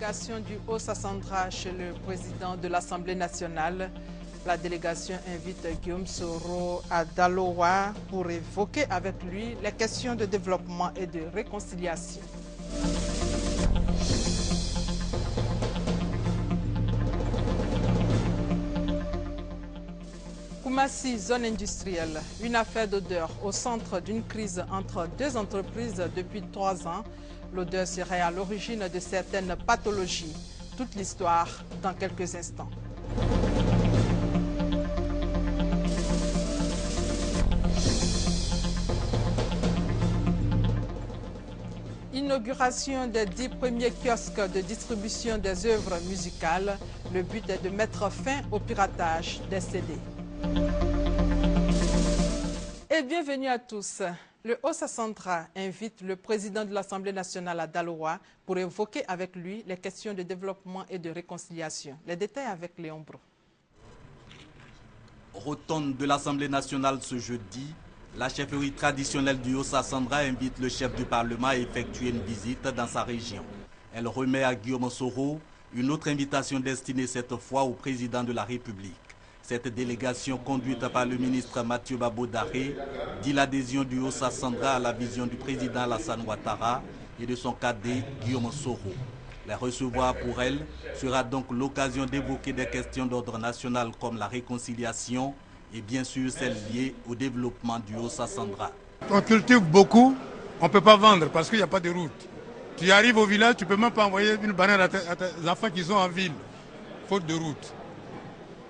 délégation du Haut-Sassandra chez le président de l'Assemblée nationale. La délégation invite Guillaume Soro à Daloa pour évoquer avec lui les questions de développement et de réconciliation. Koumassi, zone industrielle, une affaire d'odeur au centre d'une crise entre deux entreprises depuis 3 ans. L'odeur serait à l'origine de certaines pathologies. Toute l'histoire dans quelques instants. Inauguration des 10 premiers kiosques de distribution des œuvres musicales. Le but est de mettre fin au piratage des CD. Et bienvenue à tous. Le Haut-Sassandra invite le président de l'Assemblée nationale à Daloa pour évoquer avec lui les questions de développement et de réconciliation. Les détails avec Léon Bro. Rotonde de l'Assemblée nationale ce jeudi, la chefferie traditionnelle du Haut-Sassandra invite le chef du Parlement à effectuer une visite dans sa région. Elle remet à Guillaume Soro une autre invitation destinée cette fois au président de la République. Cette délégation, conduite par le ministre Mathieu Babodare, dit l'adhésion du Haut-Sassandra à la vision du président Alassane Ouattara et de son cadet Guillaume Soro. Les recevoir pour elle sera donc l'occasion d'évoquer des questions d'ordre national comme la réconciliation et bien sûr celles liées au développement du Haut-Sassandra. On cultive beaucoup, on ne peut pas vendre parce qu'il n'y a pas de route. Tu arrives au village, tu ne peux même pas envoyer une banane à tes enfants qui sont en ville, faute de route.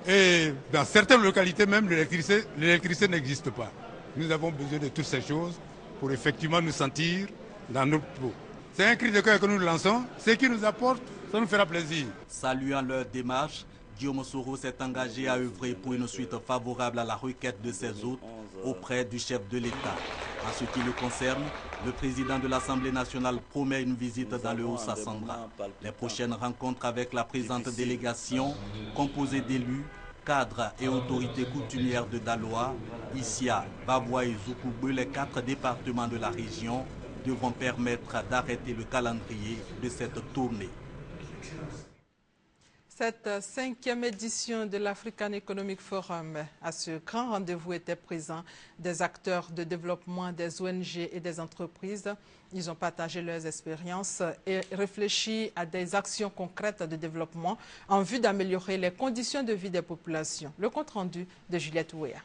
Et dans certaines localités même, l'électricité n'existe pas. Nous avons besoin de toutes ces choses pour effectivement nous sentir dans notre peau. C'est un cri de cœur que nous lançons. Ce qui nous apporte, ça nous fera plaisir. Saluant leur démarche, Guillaume Soro s'est engagé à œuvrer pour une suite favorable à la requête de ses hôtes auprès du chef de l'État. En ce qui le concerne, le président de l'Assemblée nationale promet une visite dans le Haut-Sassandra. Les prochaines rencontres avec la présente délégation, composée d'élus, cadres et autorités coutumières de Daloa, Issia, Babwa et Zoukoubou, les 4 départements de la région, devront permettre d'arrêter le calendrier de cette tournée. Cette 5e édition de l'African Economic Forum, à ce grand rendez-vous étaient présents des acteurs de développement, des ONG et des entreprises. Ils ont partagé leurs expériences et réfléchi à des actions concrètes de développement en vue d'améliorer les conditions de vie des populations. Le compte-rendu de Juliette Ouéa.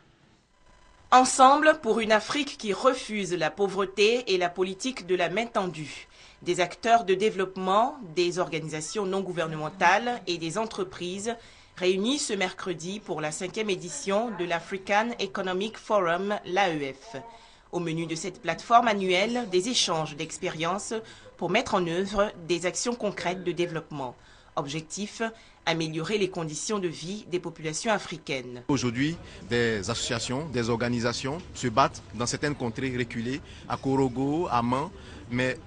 Ensemble pour une Afrique qui refuse la pauvreté et la politique de la main tendue. Des acteurs de développement, des organisations non gouvernementales et des entreprises réunis ce mercredi pour la 5e édition de l'African Economic Forum, l'AEF. Au menu de cette plateforme annuelle, des échanges d'expériences pour mettre en œuvre des actions concrètes de développement. Objectif, améliorer les conditions de vie des populations africaines. Aujourd'hui, des associations, des organisations se battent dans certaines contrées reculées, à Korogo, à Man, mais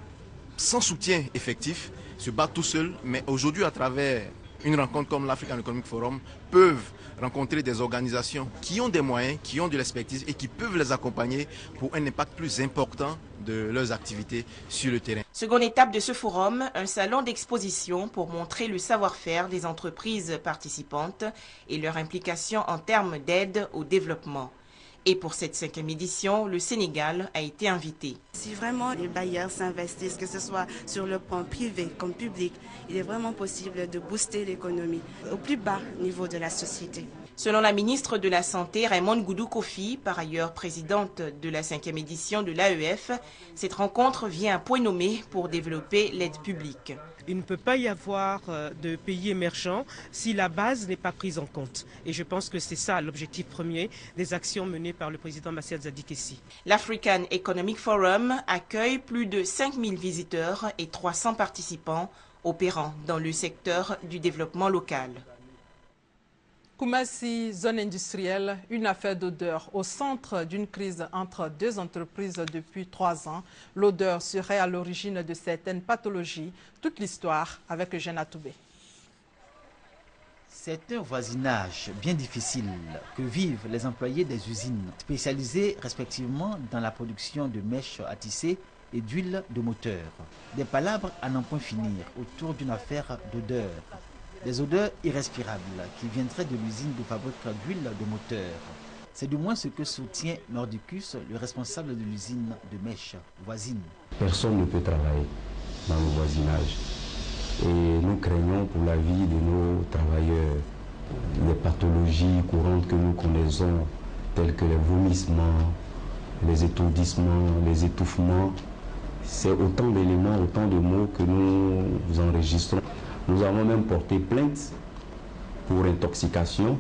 sans soutien effectif, se battent tout seuls. Mais aujourd'hui, à travers une rencontre comme l'African Economic Forum, peuvent rencontrer des organisations qui ont des moyens, qui ont de l'expertise et qui peuvent les accompagner pour un impact plus important de leurs activités sur le terrain. Seconde étape de ce forum, un salon d'exposition pour montrer le savoir-faire des entreprises participantes et leur implication en termes d'aide au développement. Et pour cette 5e édition, le Sénégal a été invité. Si vraiment les bailleurs s'investissent, que ce soit sur le plan privé comme public, il est vraiment possible de booster l'économie au plus bas niveau de la société. Selon la ministre de la Santé, Raymonde Goudou Kofi, par ailleurs présidente de la 5e édition de l'AEF, cette rencontre vient à point nommé pour développer l'aide publique. Il ne peut pas y avoir de pays émergents si la base n'est pas prise en compte. Et je pense que c'est ça l'objectif premier des actions menées par le président Macky Sall Zadikessi. L'African Economic Forum accueille plus de 5000 visiteurs et 300 participants opérant dans le secteur du développement local. Koumassi, zone industrielle, une affaire d'odeur au centre d'une crise entre deux entreprises depuis 3 ans. L'odeur serait à l'origine de certaines pathologies. Toute l'histoire avec Eugène Atoubé. C'est un voisinage bien difficile que vivent les employés des usines spécialisées respectivement dans la production de mèches à tisser et d'huile de moteur. Des palabres à n'en point finir autour d'une affaire d'odeur. Des odeurs irrespirables qui viendraient de l'usine de fabrique d'huile de moteur. C'est du moins ce que soutient Nordicus, le responsable de l'usine de Mèche voisine. Personne ne peut travailler dans le voisinage. Et nous craignons pour la vie de nos travailleurs. Les pathologies courantes que nous connaissons, telles que les vomissements, les étourdissements, les étouffements, c'est autant d'éléments, autant de mots que nous enregistrons. Nous avons même porté plainte pour intoxication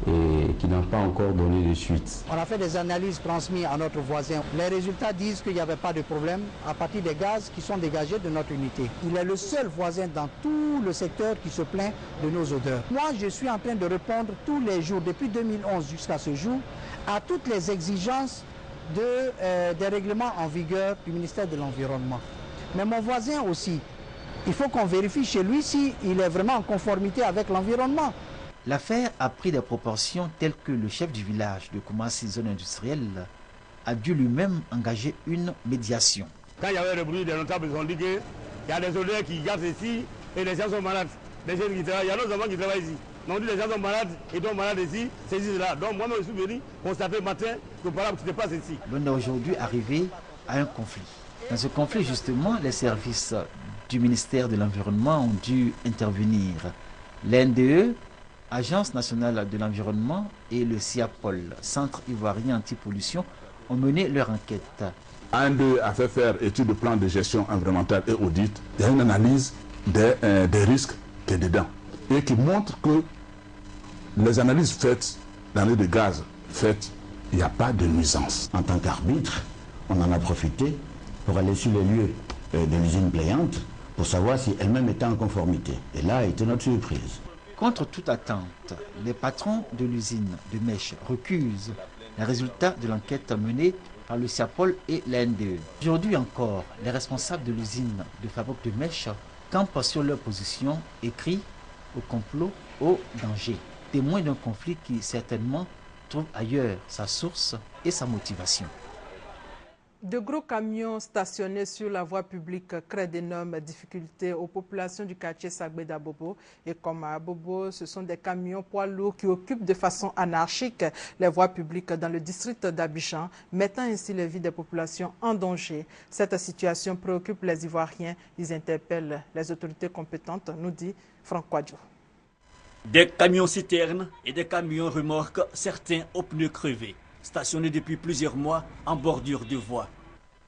et qui n'a pas encore donné de suite. On a fait des analyses transmises à notre voisin. Les résultats disent qu'il n'y avait pas de problème à partir des gaz qui sont dégagés de notre unité. Il est le seul voisin dans tout le secteur qui se plaint de nos odeurs. Moi, je suis en train de répondre tous les jours, depuis 2011 jusqu'à ce jour, à toutes les exigences des règlements en vigueur du ministère de l'Environnement. Mais mon voisin aussi, il faut qu'on vérifie chez lui s'il est vraiment en conformité avec l'environnement. L'affaire a pris des proportions telles que le chef du village de Koumassi, zone industrielle, a dû lui-même engager une médiation. Quand il y avait le bruit des notables, ils ont dit qu'il y a des odeurs qui gardent ici et les gens sont malades. Les jeunes qui travaillent, il y a nos enfants qui travaillent ici. On dit les gens sont malades et donc malades ici, c'est ici là. Donc moi-même je suis venu constater le matin que voilà ce qui se passe ici. On est aujourd'hui arrivé à un conflit. Dans ce conflit, justement, les services du ministère de l'Environnement ont dû intervenir. L'NDE, Agence nationale de l'environnement, et le CIAPOL, Centre ivoirien anti-pollution, ont mené leur enquête. ANDE a fait faire étude de plan de gestion environnementale et audit. Il y a une analyse des risques qui est dedans et qui montre que les analyses faites, l'analyse de gaz faites, il n'y a pas de nuisance. En tant qu'arbitre, on en a profité pour aller sur les lieux de l'usine plaignante pour savoir si elle-même était en conformité. Et là a été notre surprise. Contre toute attente, les patrons de l'usine de Mèche recusent les résultats de l'enquête menée par le CIAPOL et la NDE. Aujourd'hui encore, les responsables de l'usine de fabrique de Mèche campent sur leur position et crient au complot, au danger. Témoins d'un conflit qui certainement trouve ailleurs sa source et sa motivation. De gros camions stationnés sur la voie publique créent d'énormes difficultés aux populations du quartier Sagbé d'Abobo. Et comme à Abobo, ce sont des camions poids lourds qui occupent de façon anarchique les voies publiques dans le district d'Abidjan, mettant ainsi la vie des populations en danger. Cette situation préoccupe les Ivoiriens. Ils interpellent les autorités compétentes, nous dit Franck Kouadjo. Des camions-citernes et des camions remorques, certains aux pneus crevés, stationnés depuis plusieurs mois en bordure de voie.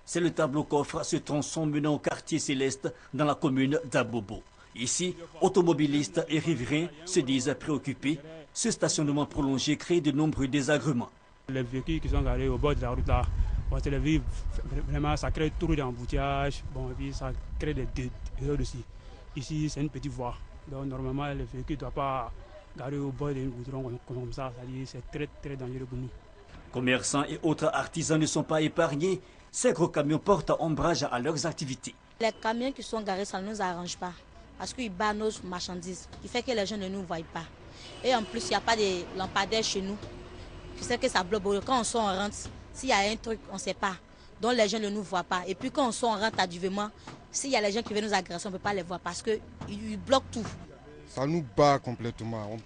C'est le tableau-coffre, ce tronçon menant au quartier Céleste dans la commune d'Abobo. Ici, automobilistes et riverains se disent préoccupés. Ce stationnement prolongé crée de nombreux désagréments. Les véhicules qui sont garés au bord de la route là, vraiment ça crée trop d'embouteillages, et puis ça crée des erreurs aussi. Ici, c'est une petite voie. Donc normalement, les véhicules ne doivent pas garer au bord d'une goudron comme ça. C'est très très dangereux pour nous. Commerçants et autres artisans ne sont pas épargnés. Ces gros camions portent ombrage à leurs activités. Les camions qui sont garés, ça ne nous arrange pas. Parce qu'ils battent nos marchandises, qui fait que les gens ne nous voient pas. Et en plus, il n'y a pas de lampadaires chez nous. Tu sais que ça bloque. Quand on sort, on rentre. S'il y a un truc, on ne sait pas. Donc les gens ne nous voient pas. Et puis quand on sort, on rentre tardivement. S'il y a les gens qui viennent nous agresser, on ne peut pas les voir parce qu'ils bloquent tout. Ça nous bat complètement.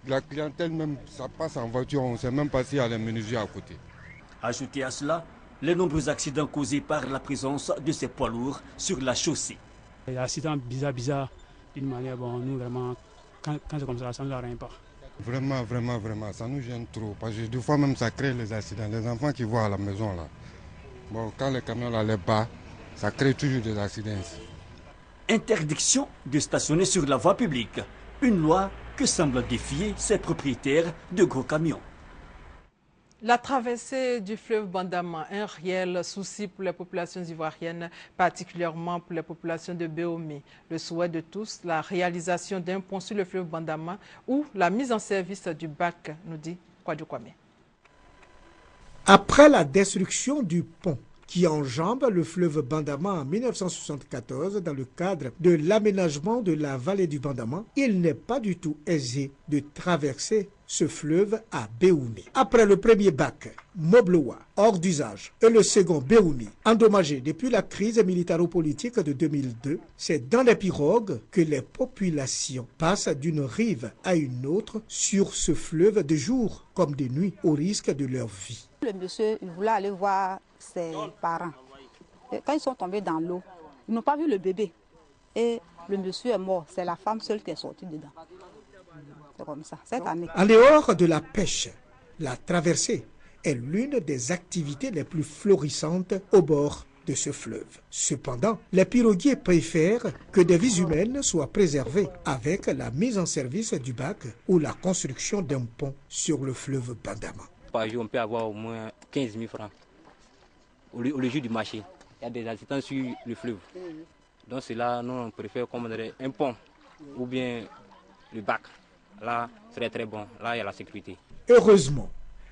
La clientèle même, ça passe en voiture, on ne sait même pas s'il y a les menuisiers à côté. Ajoutez à cela les nombreux accidents causés par la présence de ces poids lourds sur la chaussée. Il y a des accidents bizarres d'une manière, nous vraiment, quand c'est comme ça ne nous arrange pas. Vraiment, ça nous gêne trop. Parce que des fois même ça crée les accidents. Les enfants qui voient à la maison là, quand les camions là les bas, ça crée toujours des accidents ici. Interdiction de stationner sur la voie publique. Une loi que semblent défier ces propriétaires de gros camions. La traversée du fleuve Bandama, un réel souci pour les populations ivoiriennes, particulièrement pour les populations de Béomé. Le souhait de tous, la réalisation d'un pont sur le fleuve Bandama ou la mise en service du bac, nous dit Kouadjo Kwame. Après la destruction du pont qui enjambe le fleuve Bandama en 1974 dans le cadre de l'aménagement de la vallée du Bandama, il n'est pas du tout aisé de traverser ce fleuve à Béoumi. Après le premier bac, Mobloa, hors d'usage, et le second Béoumi, endommagé depuis la crise militaro-politique de 2002, c'est dans les pirogues que les populations passent d'une rive à une autre sur ce fleuve de jour comme de nuit au risque de leur vie. Le monsieur, il voulait aller voir ses parents. Et quand ils sont tombés dans l'eau, ils n'ont pas vu le bébé. Et le monsieur est mort. C'est la femme seule qui est sortie dedans. C'est comme ça, cette année. En dehors de la pêche, la traversée est l'une des activités les plus florissantes au bord de ce fleuve. Cependant, les piroguiers préfèrent que des vies humaines soient préservées avec la mise en service du bac ou la construction d'un pont sur le fleuve Bandama. Par jour, on peut avoir au moins 15 000 francs au jour du marché. Il y a des accidents sur le fleuve. Donc c'est là, nous on préfère commander un pont ou bien le bac. Là, serait très bon. Là, il y a la sécurité. Heureusement,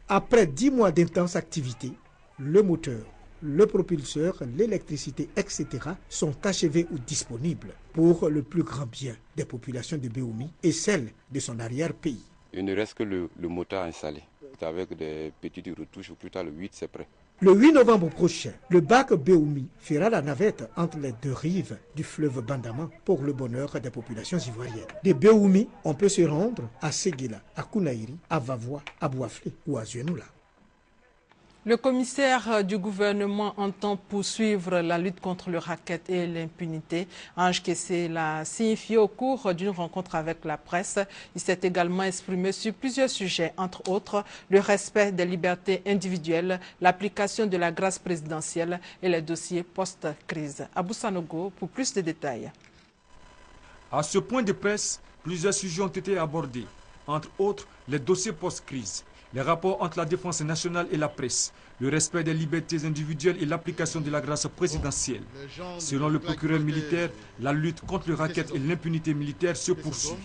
après 10 mois d'intense activité, le moteur, le propulseur, l'électricité, etc. sont achevés ou disponibles pour le plus grand bien des populations de Béoumi et celles de son arrière-pays. Il ne reste que le moteur installé. Avec des petites retouches, ou plus tard le 8, c'est prêt. Le 8 novembre prochain, le bac Béoumi fera la navette entre les deux rives du fleuve Bandama pour le bonheur des populations ivoiriennes. De Béoumi, on peut se rendre à Séguéla, à Kounaïri, à Vavois, à Bouaflé ou à Zuenoula. Le commissaire du gouvernement entend poursuivre la lutte contre le racket et l'impunité. Ange Kessé l'a signifié au cours d'une rencontre avec la presse. Il s'est également exprimé sur plusieurs sujets, entre autres le respect des libertés individuelles, l'application de la grâce présidentielle et les dossiers post-crise. Abou Sanogo pour plus de détails. À ce point de presse, plusieurs sujets ont été abordés, entre autres les dossiers post-crise, les rapports entre la défense nationale et la presse, le respect des libertés individuelles et l'application de la grâce présidentielle. Selon le procureur militaire, la lutte contre le racket et l'impunité militaire se poursuit.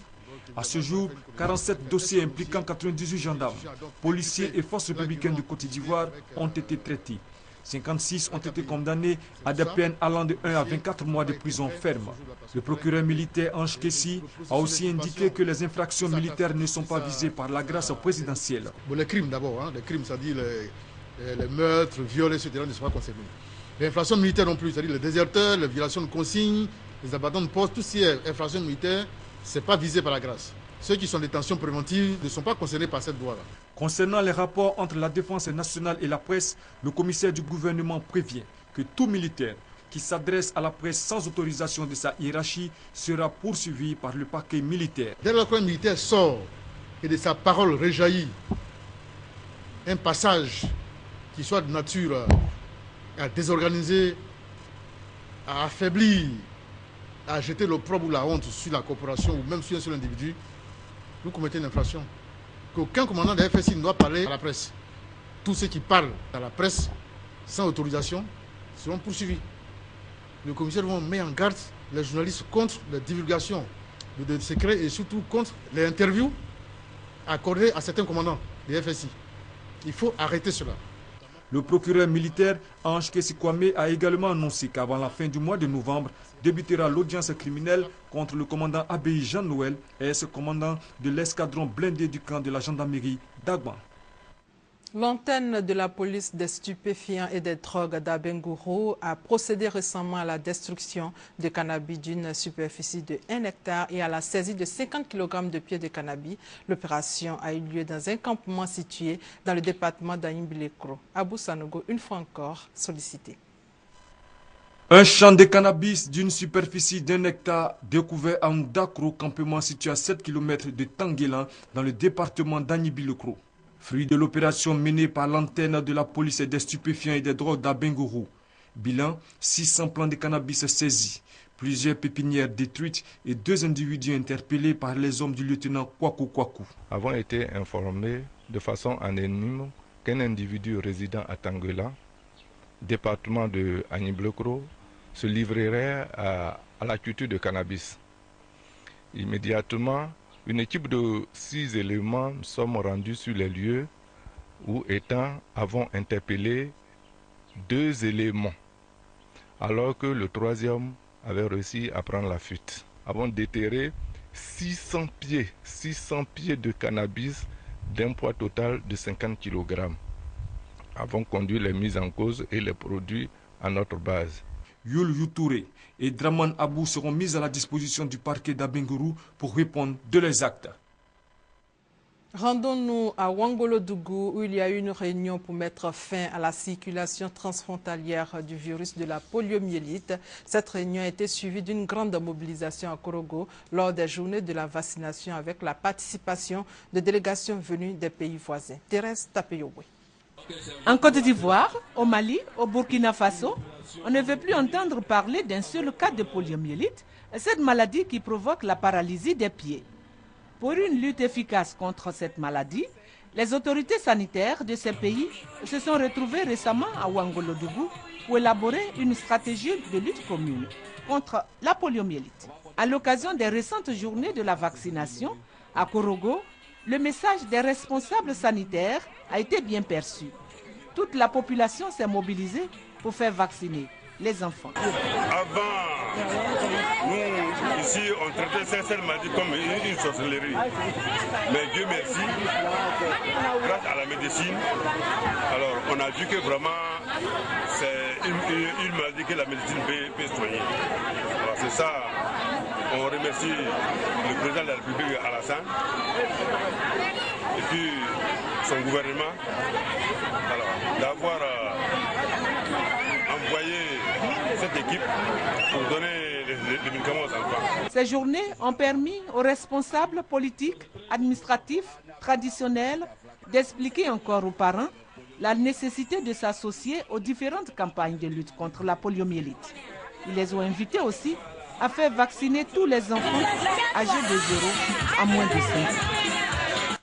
À ce jour, 47 dossiers impliquant 98 gendarmes, policiers et forces républicaines de Côte d'Ivoire ont été traités. 56 ont été condamnés à des peines allant de 1 à 24 mois de prison ferme. Le procureur militaire Ange Kessy a aussi indiqué que les infractions militaires ne sont pas visées par la grâce présidentielle. Bon, les crimes d'abord, les crimes, c'est-à-dire les meurtres, viols, etc. ne sont pas concernés. Les infractions militaires non plus, c'est-à-dire les déserteurs, les violations de consignes, les abandons de poste, tout ce qui est infractions militaires, ce n'est pas visé par la grâce. Ceux qui sont en détention préventive ne sont pas concernés par cette loi-là. Concernant les rapports entre la défense nationale et la presse, le commissaire du gouvernement prévient que tout militaire qui s'adresse à la presse sans autorisation de sa hiérarchie sera poursuivi par le parquet militaire. Dès lors qu'un militaire sort et de sa parole réjaillit un passage qui soit de nature à désorganiser, à affaiblir, à jeter l'opprobre ou la honte sur la corporation ou même sur un seul individu, vous commettez une infraction. Qu'aucun commandant de FSI ne doit parler à la presse. Tous ceux qui parlent à la presse sans autorisation seront poursuivis. Le commissaire va mettre en garde les journalistes contre la divulgation de secrets et surtout contre les interviews accordées à certains commandants des FSI. Il faut arrêter cela. Le procureur militaire Ange Kessy Kwame a également annoncé qu'avant la fin du mois de novembre débutera l'audience criminelle contre le commandant Abéi Jean-Noël et ce commandant de l'escadron blindé du camp de la gendarmerie d'Agban. L'antenne de la police des stupéfiants et des drogues d'Abengourou a procédé récemment à la destruction de cannabis d'une superficie de 1 hectare et à la saisie de 50 kg de pieds de cannabis. L'opération a eu lieu dans un campement situé dans le département d'Aïmbilekro. Abou Sanogo, une fois encore, sollicité. Un champ de cannabis d'une superficie d'1 hectare découvert à Ndakro, campement situé à 7 km de Tanguélan dans le département d'Aïmbilekro. Fruit de l'opération menée par l'antenne de la police des stupéfiants et des drogues d'Abengourou. Bilan, 600 plants de cannabis saisis, plusieurs pépinières détruites et 2 individus interpellés par les hommes du lieutenant Kwaku Kwaku. Avons été informés de façon anonyme qu'un individu résidant à Tanguélan, département de Aïmbilekro, se livrerait à la culture de cannabis. Immédiatement, une équipe de 6 éléments sommes rendus sur les lieux où avons interpellé 2 éléments, alors que le 3e avait réussi à prendre la fuite. Avons déterré 600 pieds de cannabis d'un poids total de 50 kg, avons conduit les mises en cause et les produits à notre base. Yul Yutouré et Draman Abou seront mis à la disposition du parquet d'Abengourou pour répondre de leurs actes. Rendons-nous à Ouangolodougou où il y a eu une réunion pour mettre fin à la circulation transfrontalière du virus de la poliomyélite. Cette réunion a été suivie d'une grande mobilisation à Korogo lors des journées de la vaccination avec la participation de délégations venues des pays voisins. Thérèse Tapeyoué. En Côte d'Ivoire, au Mali, au Burkina Faso, on ne veut plus entendre parler d'un seul cas de poliomyélite, cette maladie qui provoque la paralysie des pieds. Pour une lutte efficace contre cette maladie, les autorités sanitaires de ces pays se sont retrouvées récemment à Ouangolodougou pour élaborer une stratégie de lutte commune contre la poliomyélite. À l'occasion des récentes journées de la vaccination, à Korogo, le message des responsables sanitaires a été bien perçu. Toute la population s'est mobilisée pour faire vacciner les enfants. Avant, nous, ici, on traitait cette maladie comme une sorcellerie. Mais Dieu merci, grâce à la médecine, alors on a vu que vraiment c'est une maladie que la médecine peut soigner. Alors c'est ça, on remercie le président de la République Alassane et puis son gouvernement d'avoir envoyé cette équipe pour donner les médicaments aux enfants. Ces journées ont permis aux responsables politiques, administratifs, traditionnels d'expliquer encore aux parents la nécessité de s'associer aux différentes campagnes de lutte contre la poliomyélite. Ils les ont invités aussi à faire vacciner tous les enfants âgés de 0 à moins de 5 ans.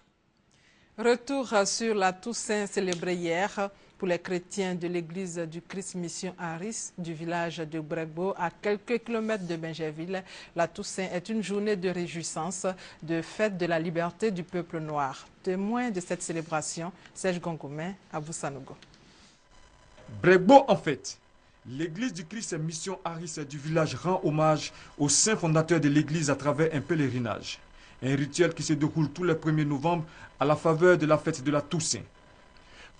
Retour sur la Toussaint célébrée hier pour les chrétiens de l'église du Christ Mission Aris du village de Bregbo à quelques kilomètres de Benjerville. La Toussaint est une journée de réjouissance, de fête de la liberté du peuple noir. Témoin de cette célébration, Serge Gongoumé à Boussanogo. Bregbo en fait. L'église du Christ Mission Aris du village rend hommage au saint fondateur de l'église à travers un pèlerinage. Un rituel qui se déroule tous les 1er novembre à la faveur de la fête de la Toussaint.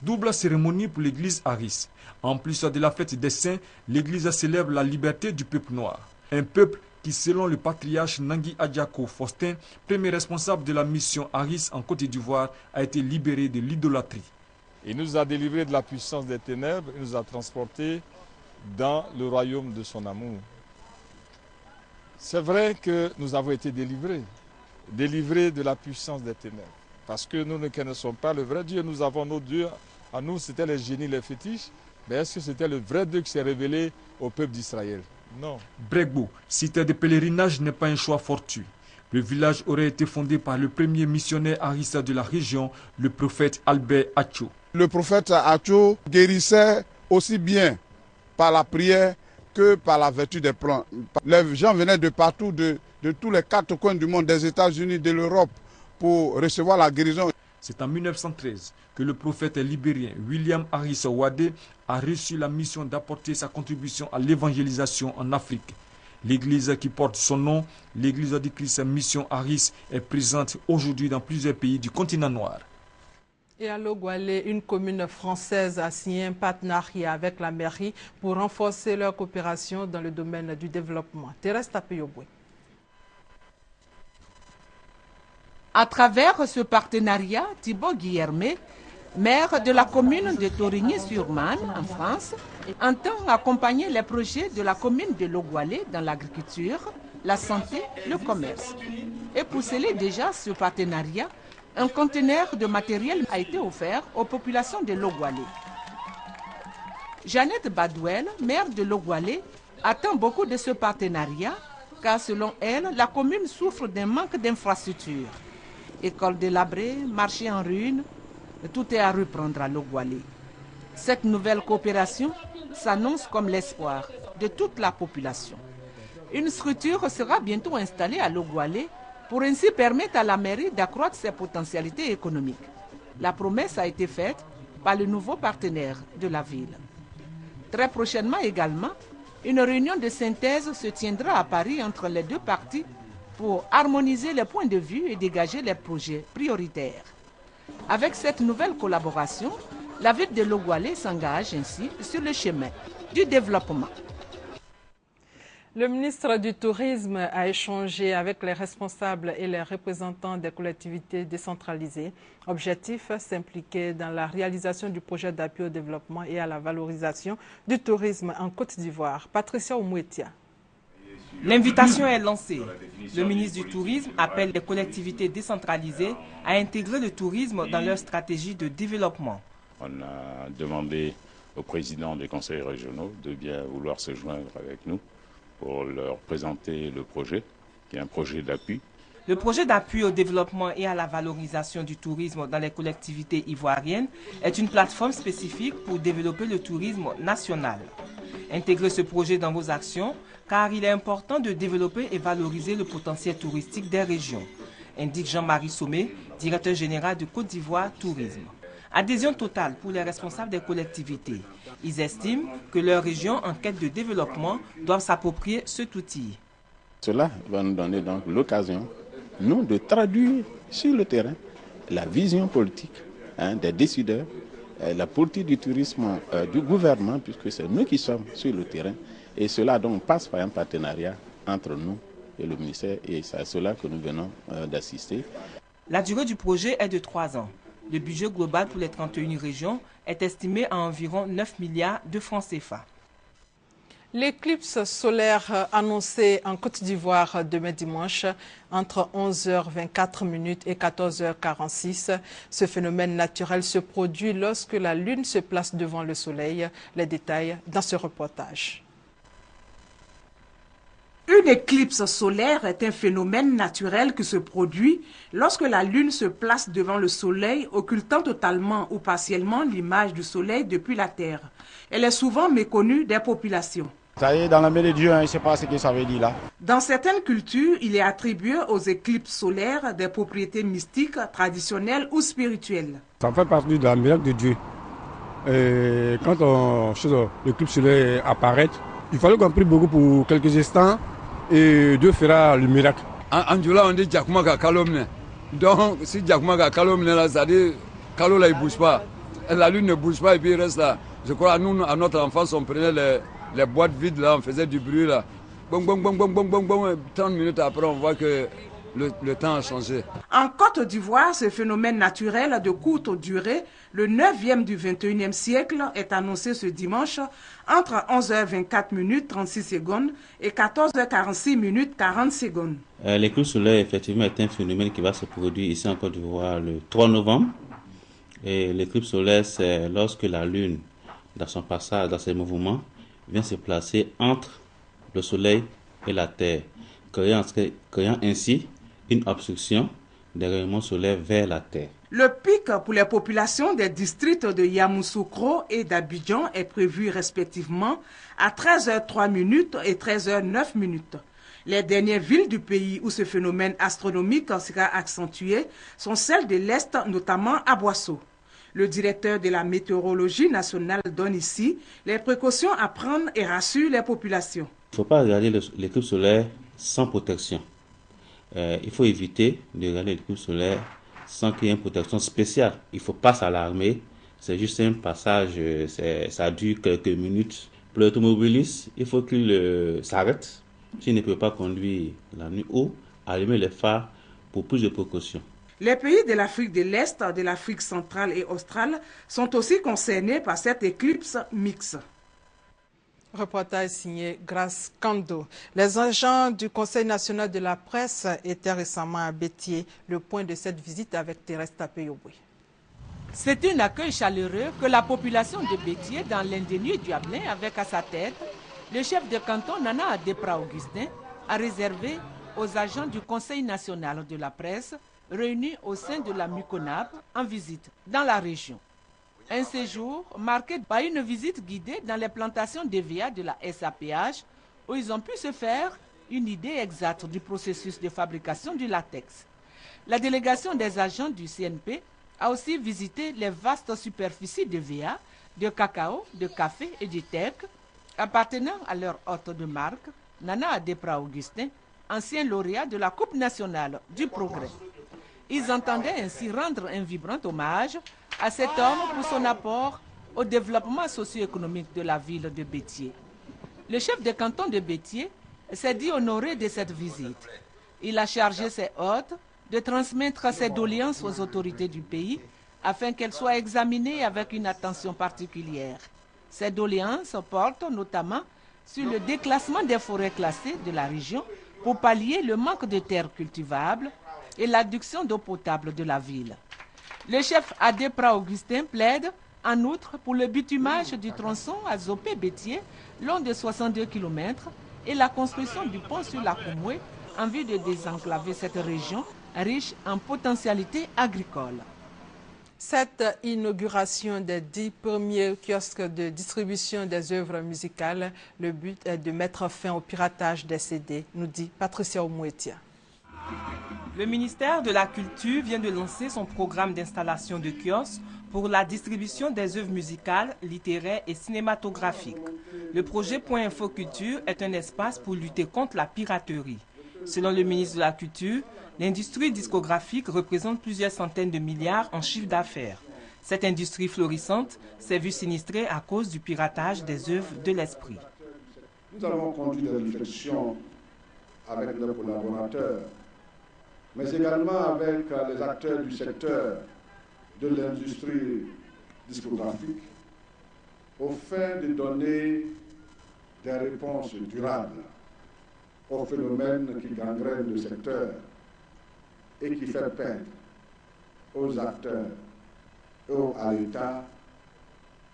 Double cérémonie pour l'église Aris. En plus de la fête des saints, l'église célèbre la liberté du peuple noir. Un peuple qui, selon le patriarche Nangui Adjako Faustin, premier responsable de la mission Aris en Côte d'Ivoire, a été libéré de l'idolâtrie. Il nous a délivrés de la puissance des ténèbres, il nous a transportés dans le royaume de son amour. C'est vrai que nous avons été délivrés de la puissance des ténèbres. Parce que nous ne connaissons pas le vrai Dieu, nous avons nos dieux. À nous, c'était les génies, les fétiches. Mais est-ce que c'était le vrai Dieu qui s'est révélé au peuple d'Israël? Non. Bregbo, cité de pèlerinage, n'est pas un choix fortuit. Le village aurait été fondé par le premier missionnaire arista de la région, le prophète Albert Acho. Le prophète Acho guérissait aussi bien par la prière que par la vertu des plantes. Les gens venaient de partout, de tous les 4 coins du monde, des États-Unis, de l'Europe, pour recevoir la guérison. C'est en 1913 que le prophète libérien William Harris Wade a reçu la mission d'apporter sa contribution à l'évangélisation en Afrique. L'église qui porte son nom, l'église du Christ Mission Harris, est présente aujourd'hui dans plusieurs pays du continent noir. Et à Logwalé, une commune française a signé un partenariat avec la mairie pour renforcer leur coopération dans le domaine du développement. Thérèse Tapeyoboué. À travers ce partenariat, Thibaut Guillermet, maire de la commune de Torigny-sur-Marne, en France, entend accompagner les projets de la commune de Logwalé dans l'agriculture, la santé, le commerce. Et pour sceller déjà ce partenariat, un conteneur de matériel a été offert aux populations de Logwalé. Jeannette Badouel, maire de Logwalé, attend beaucoup de ce partenariat, car selon elle, la commune souffre d'un manque d'infrastructures. École délabrée, marché en ruine, tout est à reprendre à Logwalé. Cette nouvelle coopération s'annonce comme l'espoir de toute la population. Une structure sera bientôt installée à Logwalé pour ainsi permettre à la mairie d'accroître ses potentialités économiques. La promesse a été faite par le nouveau partenaire de la ville. Très prochainement également, une réunion de synthèse se tiendra à Paris entre les deux parties pour harmoniser les points de vue et dégager les projets prioritaires. Avec cette nouvelle collaboration, la ville de Logwalé s'engage ainsi sur le chemin du développement. Le ministre du Tourisme a échangé avec les responsables et les représentants des collectivités décentralisées. Objectif, s'impliquer dans la réalisation du projet d'appui au développement et à la valorisation du tourisme en Côte d'Ivoire. Patricia Oumouetia. L'invitation est lancée. Le ministre du Tourisme appelle les collectivités décentralisées à intégrer le tourisme dans leur stratégie de développement. On a demandé aux présidents des conseils régionaux de bien vouloir se joindre avec nous pour leur présenter le projet, qui est un projet d'appui. Le projet d'appui au développement et à la valorisation du tourisme dans les collectivités ivoiriennes est une plateforme spécifique pour développer le tourisme national. Intégrez ce projet dans vos actions car il est important de développer et valoriser le potentiel touristique des régions, indique Jean-Marie Sommet, directeur général de Côte d'Ivoire Tourisme. Adhésion totale pour les responsables des collectivités. Ils estiment que leurs régions en quête de développement doivent s'approprier cet outil. Cela va nous donner donc l'occasion, nous, de traduire sur le terrain la vision politique des décideurs, la politique du tourisme du gouvernement, puisque c'est nous qui sommes sur le terrain. Et cela donc passe par un partenariat entre nous et le ministère, et c'est à cela que nous venons d'assister. La durée du projet est de 3 ans. Le budget global pour les 31 régions est estimé à environ 9 milliards de francs CFA. L'éclipse solaire annoncée en Côte d'Ivoire demain dimanche entre 11h24 et 14h46. Ce phénomène naturel se produit lorsque la Lune se place devant le Soleil. Les détails dans ce reportage. Une éclipse solaire est un phénomène naturel qui se produit lorsque la Lune se place devant le Soleil, occultant totalement ou partiellement l'image du Soleil depuis la Terre. Elle est souvent méconnue des populations. Ça y est, dans la main de Dieu, je ne sais pas ce que ça veut dire là. Dans certaines cultures, il est attribué aux éclipses solaires des propriétés mystiques, traditionnelles ou spirituelles. Ça fait partie de la miracle de Dieu. Et quand l'éclipse solaire apparaît, il fallait qu'on prie beaucoup pour quelques instants. Et Dieu fera le miracle. En Djoula, on dit Djakoumaga Kalomne. Donc, si Djakoumaga Kalomne, là, ça dit Kalola, il ne bouge pas. Et la lune ne bouge pas et puis il reste là. Je crois, nous, à notre enfance, on prenait les boîtes vides, là, on faisait du bruit, là. Bon, bon, bon, bon, bon, bon, bon. 30 minutes après, on voit que le temps a changé. En Côte d'Ivoire, ce phénomène naturel de courte durée, le 9e du 21e siècle, est annoncé ce dimanche entre 11h24 36 secondes et 14h46 40 secondes. L'éclipse solaire, effectivement, est un phénomène qui va se produire ici en Côte d'Ivoire le 3 novembre. Et l'éclipse solaire, c'est lorsque la Lune, dans son passage, dans ses mouvements, vient se placer entre le Soleil et la Terre, créant ainsi une obstruction des rayonnements solaires vers la Terre. Le pic pour les populations des districts de Yamoussoukro et d'Abidjan est prévu respectivement à 13h03 et 13h09. Les dernières villes du pays où ce phénomène astronomique sera accentué sont celles de l'Est, notamment à Boissot. Le directeur de la météorologie nationale donne ici les précautions à prendre et rassure les populations. Il ne faut pas regarder l'éclipse solaire sans protection. Il faut éviter de regarder l'éclipse solaire sans qu'il y ait une protection spéciale. Il ne faut pas s'alarmer. C'est juste un passage, ça dure quelques minutes. Pour l'automobiliste, il faut qu'il s'arrête s'il ne peut pas conduire la nuit ou allumer les phares pour plus de précautions. Les pays de l'Afrique de l'Est, de l'Afrique centrale et australe sont aussi concernés par cette éclipse mixte. Reportage signé Grace Kando. Les agents du Conseil national de la presse étaient récemment à Bétier. Le point de cette visite avec Thérèse Tapé-Yoboué. C'est un accueil chaleureux que la population de Bétier, dans l'indénié Diablin, avec à sa tête le chef de canton Nana Adepra Augustin, a réservé aux agents du Conseil national de la presse réunis au sein de la MUCONAP en visite dans la région. Un séjour marqué par une visite guidée dans les plantations d'EVA de la SAPH où ils ont pu se faire une idée exacte du processus de fabrication du latex. La délégation des agents du CNP a aussi visité les vastes superficies d'EVA, de cacao, de café et de teck appartenant à leur hôte de marque, Nana Adepra Augustin, ancien lauréat de la Coupe nationale du progrès. Ils entendaient ainsi rendre un vibrant hommage à cet homme pour son apport au développement socio-économique de la ville de Bétié. Le chef de canton de Bétié s'est dit honoré de cette visite. Il a chargé ses hôtes de transmettre ses doléances aux autorités du pays afin qu'elles soient examinées avec une attention particulière. Ces doléances portent notamment sur le déclassement des forêts classées de la région pour pallier le manque de terres cultivables et l'adduction d'eau potable de la ville. Le chef Adepra Augustin plaide en outre pour le bitumage du tronçon à Zopé-Bétié, long de 62 km, et la construction du pont sur la Koumoué en vue de désenclaver cette région riche en potentialités agricoles. Cette inauguration des 10 premiers kiosques de distribution des œuvres musicales, le but est de mettre fin au piratage des CD, nous dit Patricia Oumouetia. Le ministère de la Culture vient de lancer son programme d'installation de kiosques pour la distribution des œuvres musicales, littéraires et cinématographiques. Le projet Point Info Culture est un espace pour lutter contre la piraterie. Selon le ministre de la Culture, l'industrie discographique représente plusieurs centaines de milliards en chiffre d'affaires. Cette industrie florissante s'est vue sinistrée à cause du piratage des œuvres de l'esprit. Nous avons conduit des réflexions avec nos collaborateurs, mais également avec les acteurs du secteur de l'industrie discographique, au fin de donner des réponses durables aux phénomènes qui gangrènent le secteur et qui fait perdre aux acteurs et à l'État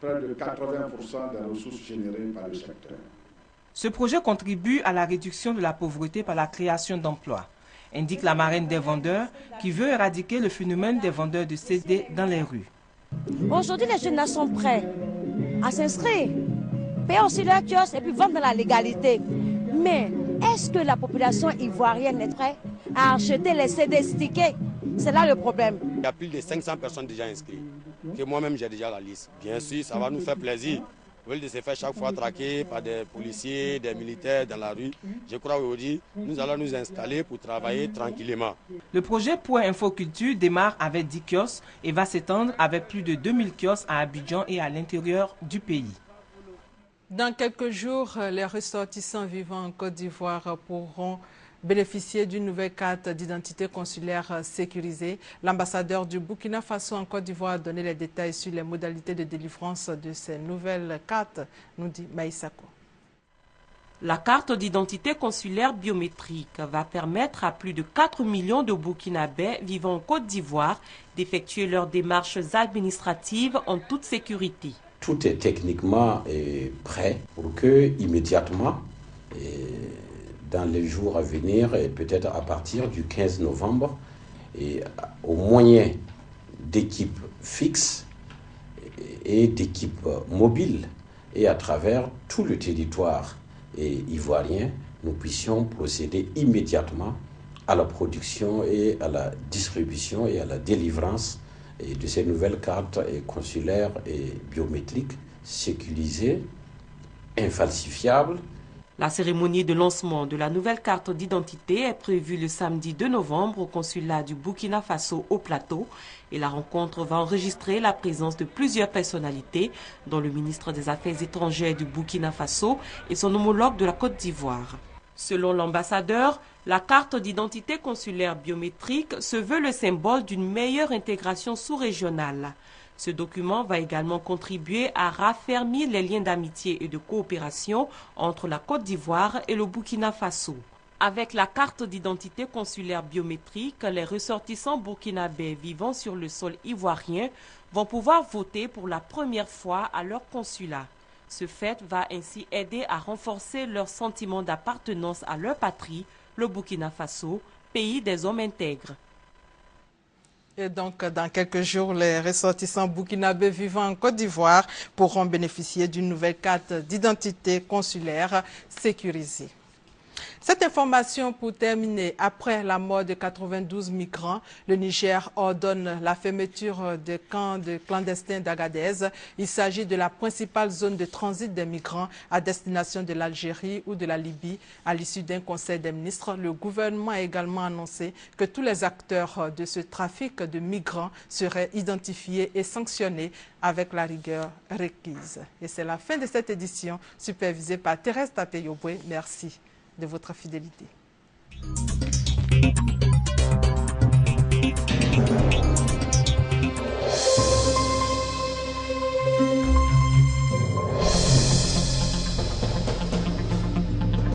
près de 80% des ressources générées par le secteur. Ce projet contribue à la réduction de la pauvreté par la création d'emplois, indique la marraine des vendeurs qui veut éradiquer le phénomène des vendeurs de CD dans les rues. Aujourd'hui, les jeunes sont prêts à s'inscrire, payer aussi leur kiosque et puis vendre dans la légalité. Mais est-ce que la population ivoirienne est prête à acheter les CD stickés? C'est là le problème. Il y a plus de 500 personnes déjà inscrites, que moi-même j'ai déjà la liste. Bien sûr, ça va nous faire plaisir. Au lieu de se faire chaque fois traquer par des policiers, des militaires dans la rue, je crois qu'aujourd'hui, nous allons nous installer pour travailler tranquillement. Le projet Point Info Culture démarre avec 10 kiosques et va s'étendre avec plus de 2000 kiosques à Abidjan et à l'intérieur du pays. Dans quelques jours, les ressortissants vivant en Côte d'Ivoire pourront bénéficier d'une nouvelle carte d'identité consulaire sécurisée. L'ambassadeur du Burkina Faso en Côte d'Ivoire a donné les détails sur les modalités de délivrance de ces nouvelles cartes, nous dit Maïsako. La carte d'identité consulaire biométrique va permettre à plus de 4 millions de Burkinabés vivant en Côte d'Ivoire d'effectuer leurs démarches administratives en toute sécurité. Tout est techniquement prêt pour que, immédiatement, dans les jours à venir, et peut-être à partir du 15 novembre, et au moyen d'équipes fixes et d'équipes mobiles, et à travers tout le territoire ivoirien, nous puissions procéder immédiatement à la production et à la distribution et à la délivrance de ces nouvelles cartes consulaires et biométriques sécurisées, infalsifiables. La cérémonie de lancement de la nouvelle carte d'identité est prévue le samedi 2 novembre au consulat du Burkina Faso au Plateau et la rencontre va enregistrer la présence de plusieurs personnalités, dont le ministre des Affaires étrangères du Burkina Faso et son homologue de la Côte d'Ivoire. Selon l'ambassadeur, la carte d'identité consulaire biométrique se veut le symbole d'une meilleure intégration sous-régionale. Ce document va également contribuer à raffermir les liens d'amitié et de coopération entre la Côte d'Ivoire et le Burkina Faso. Avec la carte d'identité consulaire biométrique, les ressortissants burkinabés vivant sur le sol ivoirien vont pouvoir voter pour la première fois à leur consulat. Ce fait va ainsi aider à renforcer leur sentiment d'appartenance à leur patrie, le Burkina Faso, pays des hommes intègres. Et donc, dans quelques jours, les ressortissants burkinabés vivant en Côte d'Ivoire pourront bénéficier d'une nouvelle carte d'identité consulaire sécurisée. Cette information pour terminer. Après la mort de 92 migrants, le Niger ordonne la fermeture des camps de clandestins d'Agadez. Il s'agit de la principale zone de transit des migrants à destination de l'Algérie ou de la Libye. À l'issue d'un conseil des ministres, le gouvernement a également annoncé que tous les acteurs de ce trafic de migrants seraient identifiés et sanctionnés avec la rigueur requise. Et c'est la fin de cette édition supervisée par Thérèse Tapeyoboué. Merci de votre fidélité.